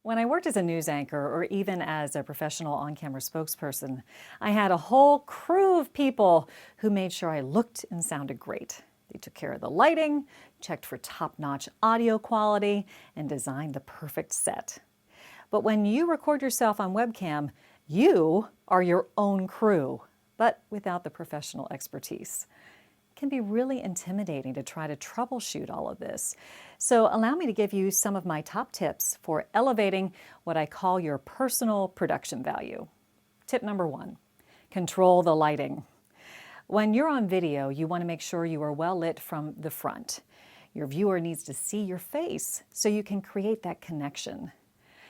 When I worked as a news anchor or even as a professional on-camera spokesperson, I had a whole crew of people who made sure I looked and sounded great. They took care of the lighting, checked for top-notch audio quality, and designed the perfect set. But when you record yourself on webcam, you are your own crew, but without the professional expertise. It can be really intimidating to try to troubleshoot all of this. So allow me to give you some of my top tips for elevating what I call your personal production value. Tip number 1, control the lighting. When you're on video, you want to make sure you are well lit from the front. Your viewer needs to see your face so you can create that connection.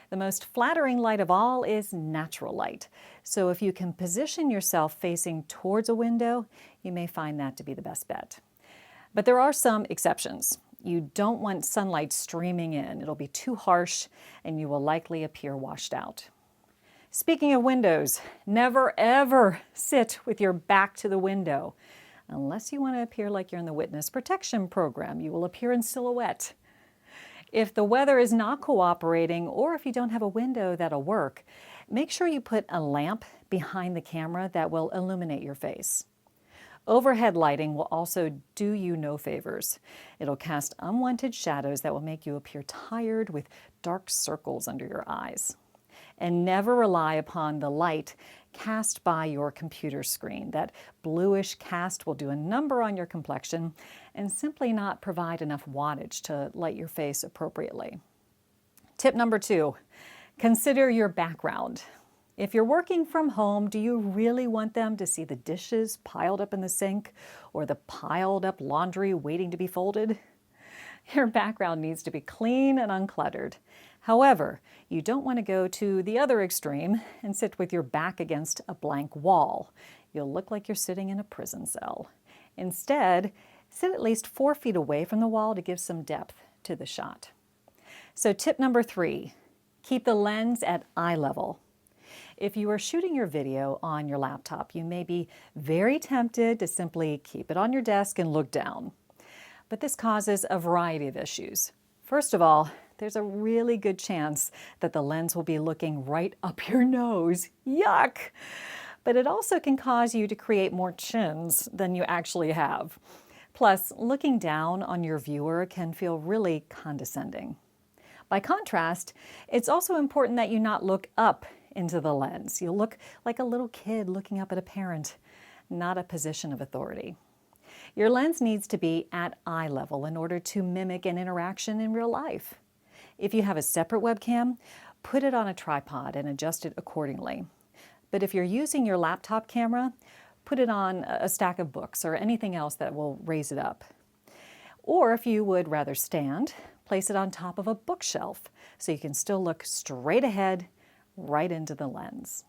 The most flattering light of all is natural light. So if you can position yourself facing towards a window, you may find that to be the best bet. But there are some exceptions. You don't want sunlight streaming in. It'll be too harsh and you will likely appear washed out. Speaking of windows, never ever sit with your back to the window. Unless you want to appear like you're in the witness protection program, you will appear in silhouette. If the weather is not cooperating or if you don't have a window that'll work, make sure you put a lamp behind the camera that will illuminate your face. Overhead lighting will also do you no favors. It'll cast unwanted shadows that will make you appear tired with dark circles under your eyes. And never rely upon the light cast by your computer screen. That bluish cast will do a number on your complexion and simply not provide enough wattage to light your face appropriately. Tip number 2, consider your background. If you're working from home, do you really want them to see the dishes piled up in the sink or the piled up laundry waiting to be folded? Your background needs to be clean and uncluttered. However, you don't want to go to the other extreme and sit with your back against a blank wall. You'll look like you're sitting in a prison cell. Instead, sit at least 4 feet away from the wall to give some depth to the shot. So tip number 3, keep the lens at eye level. If you are shooting your video on your laptop, you may be very tempted to simply keep it on your desk and look down. But this causes a variety of issues. First of all, there's a really good chance that the lens will be looking right up your nose. Yuck! But it also can cause you to create more chins than you actually have. Plus, looking down on your viewer can feel really condescending. By contrast, it's also important that you not look up into the lens. You'll look like a little kid looking up at a parent, not a position of authority. Your lens needs to be at eye level in order to mimic an interaction in real life. If you have a separate webcam, put it on a tripod and adjust it accordingly. But if you're using your laptop camera, put it on a stack of books or anything else that will raise it up. Or if you would rather stand, place it on top of a bookshelf so you can still look straight ahead, right into the lens.